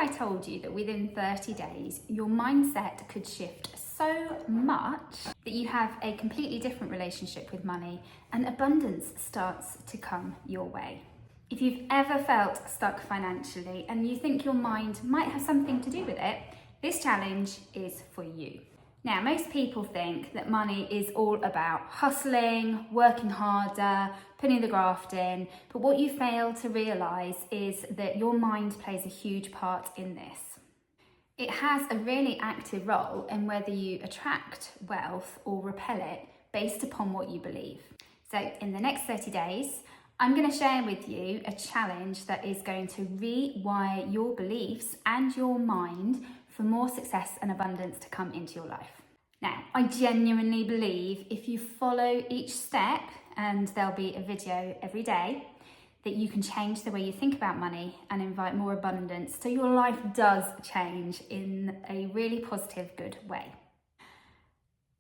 I told you that within 30 days, your mindset could shift so much that you have a completely different relationship with money and abundance starts to come your way? If you've ever felt stuck financially and you think your mind might have something to do with it, this challenge is for you. Now, most people think that money is all about hustling, working harder, putting the graft in, but what you fail to realise is that your mind plays a huge part in this. It has a really active role in whether you attract wealth or repel it based upon what you believe. So in the next 30 days, I'm going to share with you a challenge that is going to rewire your beliefs and your mind for more success and abundance to come into your life. Now, I genuinely believe if you follow each step, and there'll be a video every day, that you can change the way you think about money and invite more abundance so your life does change in a really positive, good way.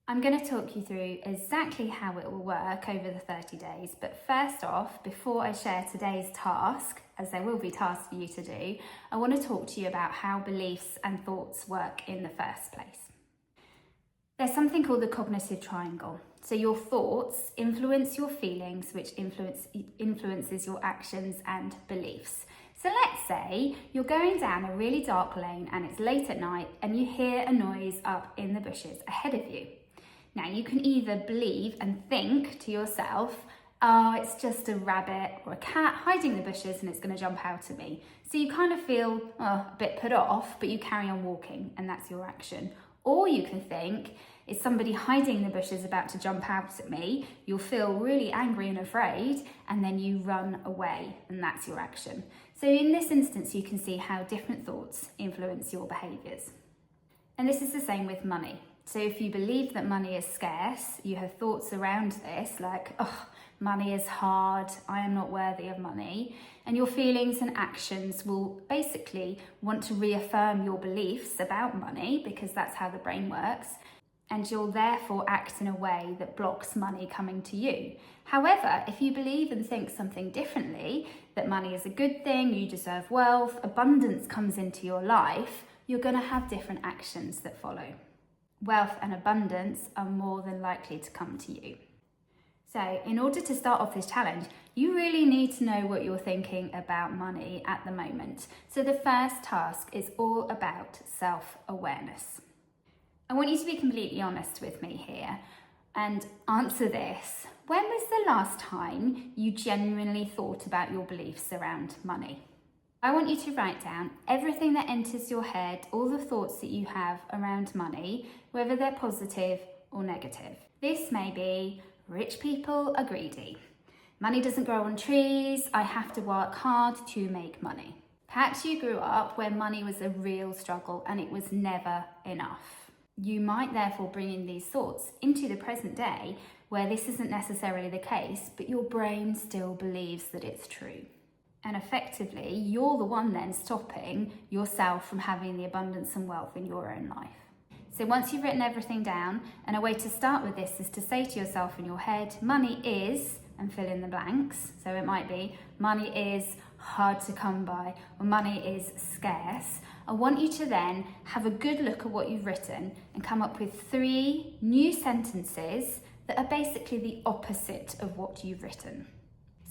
I'm going to talk you through exactly how it will work over the 30 days, but first off, before I share today's task, as there will be tasks for you to do, I want to talk to you about how beliefs and thoughts work in the first place. There's something called the cognitive triangle. So your thoughts influence your feelings, which influences your actions and beliefs. So let's say you're going down a really dark lane and it's late at night and you hear a noise up in the bushes ahead of you. Now you can either believe and think to yourself, oh, it's just a rabbit or a cat hiding in the bushes and it's going to jump out at me. So you kind of feel a bit put off, but you carry on walking and that's your action. Or you can think, it's somebody hiding in the bushes about to jump out at me. You'll feel really angry and afraid and then you run away and that's your action. So in this instance, you can see how different thoughts influence your behaviours. And this is the same with money. So if you believe that money is scarce, you have thoughts around this like, oh, money is hard, I am not worthy of money. And your feelings and actions will basically want to reaffirm your beliefs about money because that's how the brain works. And you'll therefore act in a way that blocks money coming to you. However, if you believe and think something differently, that money is a good thing, you deserve wealth, abundance comes into your life, you're going to have different actions that follow. Wealth and abundance are more than likely to come to you. So in order to start off this challenge, you really need to know what you're thinking about money at the moment. So the first task is all about self-awareness. I want you to be completely honest with me here and answer this. When was the last time you genuinely thought about your beliefs around money? I want you to write down everything that enters your head, all the thoughts that you have around money, whether they're positive or negative. This may be, rich people are greedy. Money doesn't grow on trees. I have to work hard to make money. Perhaps you grew up where money was a real struggle and it was never enough. You might therefore bring in these thoughts into the present day where this isn't necessarily the case, but your brain still believes that it's true. And effectively, you're the one then stopping yourself from having the abundance and wealth in your own life. So once you've written everything down, and a way to start with this is to say to yourself in your head, money is, and fill in the blanks. So it might be, money is hard to come by, or money is scarce. I want you to then have a good look at what you've written and come up with 3 new sentences that are basically the opposite of what you've written.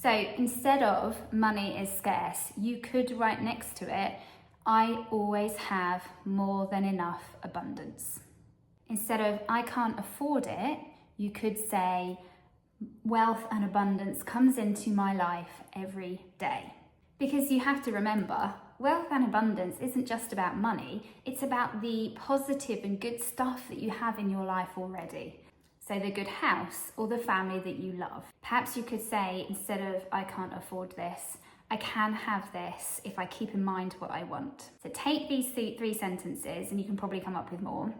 So instead of money is scarce, you could write next to it, I always have more than enough abundance. Instead of I can't afford it, you could say wealth and abundance comes into my life every day. Because you have to remember, wealth and abundance isn't just about money, it's about the positive and good stuff that you have in your life already. So the good house or the family that you love. Perhaps you could say, instead of I can't afford this, I can have this if I keep in mind what I want. So take these 3 sentences, and you can probably come up with more.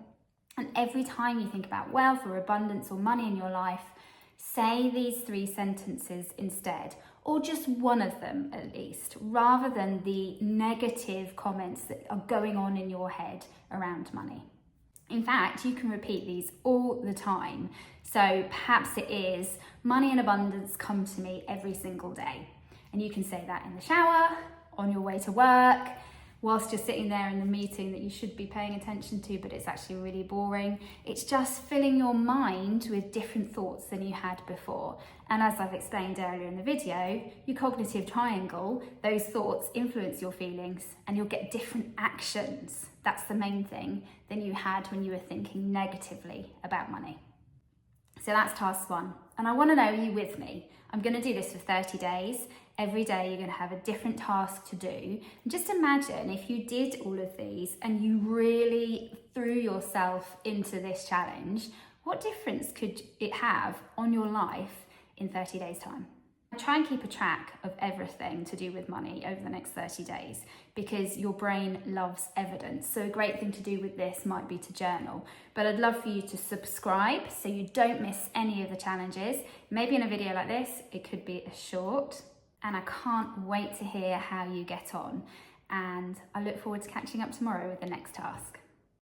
And every time you think about wealth or abundance or money in your life, say these 3 sentences instead, or just one of them at least, rather than the negative comments that are going on in your head around money. In fact, you can repeat these all the time. So perhaps it is, money and abundance come to me every single day. And you can say that in the shower, on your way to work, whilst you're sitting there in the meeting that you should be paying attention to, but it's actually really boring. It's just filling your mind with different thoughts than you had before. And as I've explained earlier in the video, your cognitive triangle, those thoughts influence your feelings and you'll get different actions. That's the main thing than you had when you were thinking negatively about money. So that's task 1. And I want to know, are you with me? I'm going to do this for 30 days. Every day you're going to have a different task to do. And just imagine if you did all of these and you really threw yourself into this challenge, what difference could it have on your life in 30 days' time? Try and keep a track of everything to do with money over the next 30 days because your brain loves evidence. So a great thing to do with this might be to journal. But I'd love for you to subscribe so you don't miss any of the challenges. Maybe in a video like this, it could be a short. And I can't wait to hear how you get on. And I look forward to catching up tomorrow with the next task.